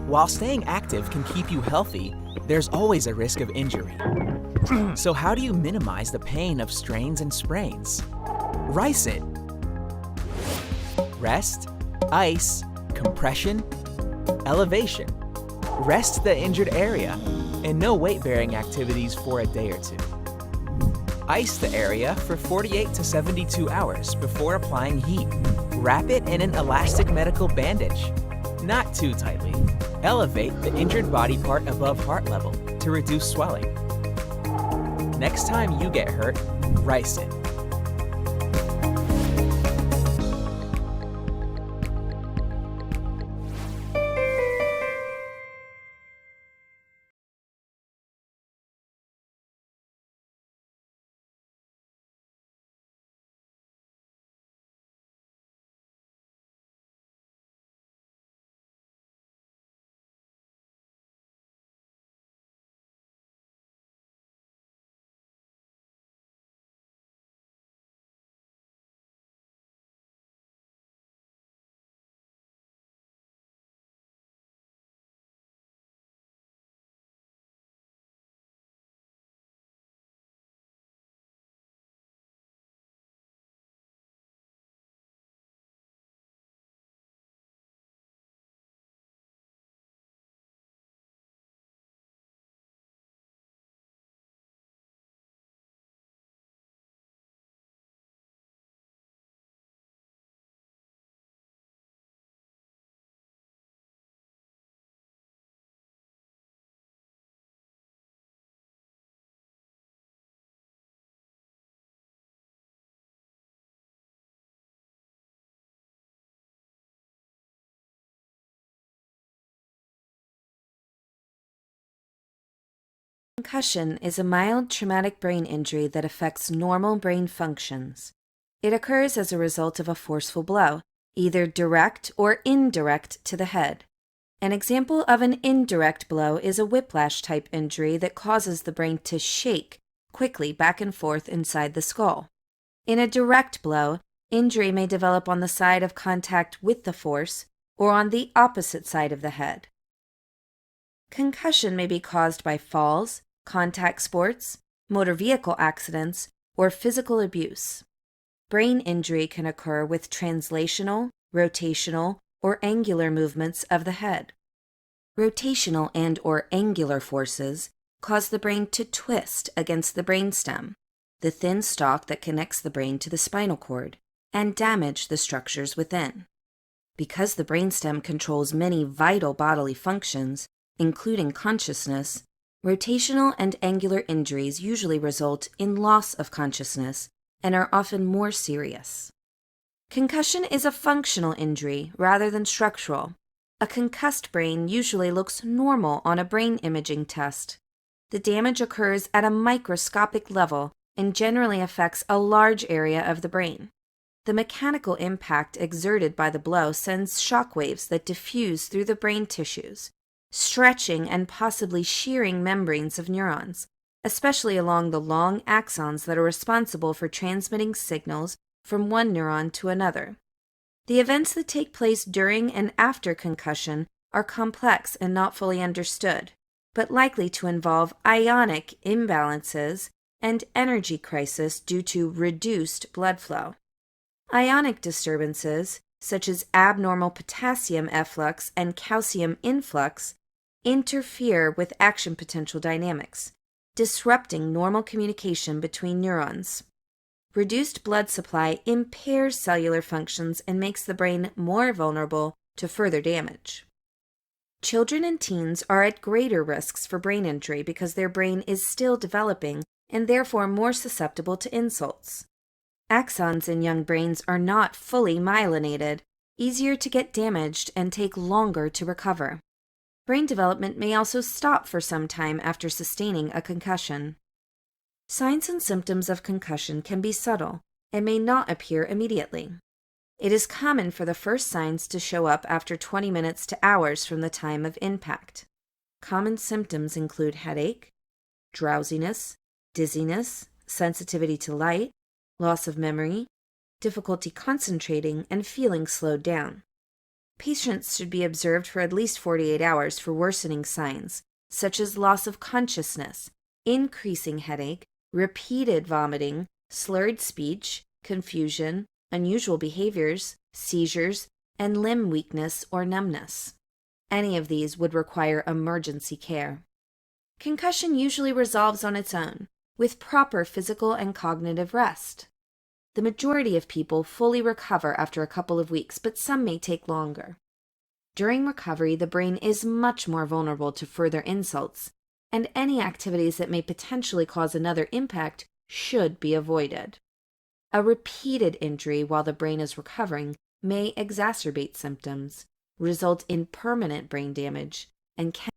While staying active can keep you healthy, there's always a risk of injury. So how do you minimize the pain of strains and sprains? RICE it. Rest, ice, compression, elevation. Rest the injured area, and no weight-bearing activities for a day or two. Ice the area for 48 to 72 hours before applying heat. Wrap it in an elastic medical bandage, not too tightly. Elevate the injured body part above heart level to reduce swelling. Next time you get hurt, RICE it. Concussion is a mild traumatic brain injury that affects normal brain functions. It occurs as a result of a forceful blow, either direct or indirect to the head. An example of an indirect blow is a whiplash-type injury that causes the brain to shake quickly back and forth inside the skull. In a direct blow, injury may develop on the side of contact with the force or on the opposite side of the head. Concussion may be caused by falls, contact sports, motor vehicle accidents, or physical abuse. Brain injury can occur with translational, rotational, or angular movements of the head. Rotational and/or angular forces cause the brain to twist against the brainstem, the thin stalk that connects the brain to the spinal cord, and damage the structures within. Because the brainstem controls many vital bodily functions, including consciousness, rotational and angular injuries usually result in loss of consciousness and are often more serious. Concussion is a functional injury rather than structural. A concussed brain usually looks normal on a brain imaging test. The damage occurs at a microscopic level and generally affects a large area of the brain. The mechanical impact exerted by the blow sends shock waves that diffuse through the brain tissues, stretching and possibly shearing membranes of neurons, especially along the long axons that are responsible for transmitting signals from one neuron to another. The events that take place during and after concussion are complex and not fully understood, but likely to involve ionic imbalances and energy crisis due to reduced blood flow. Ionic disturbances, such as abnormal potassium efflux and calcium influx, interfere with action potential dynamics, disrupting normal communication between neurons. Reduced blood supply impairs cellular functions and makes the brain more vulnerable to further damage. Children and teens are at greater risks for brain injury because their brain is still developing and therefore more susceptible to insults. Axons in young brains are not fully myelinated, easier to get damaged, and take longer to recover. Brain development may also stop for some time after sustaining a concussion. Signs and symptoms of concussion can be subtle and may not appear immediately. It is common for the first signs to show up after 20 minutes to hours from the time of impact. Common symptoms include headache, drowsiness, dizziness, sensitivity to light, loss of memory, difficulty concentrating, and feeling slowed down. Patients should be observed for at least 48 hours for worsening signs, such as loss of consciousness, increasing headache, repeated vomiting, slurred speech, confusion, unusual behaviors, seizures, and limb weakness or numbness. Any of these would require emergency care. Concussion usually resolves on its own, with proper physical and cognitive rest. The majority of people fully recover after a couple of weeks, but some may take longer. During recovery, the brain is much more vulnerable to further insults, and any activities that may potentially cause another impact should be avoided. A repeated injury while the brain is recovering may exacerbate symptoms, result in permanent brain damage, and can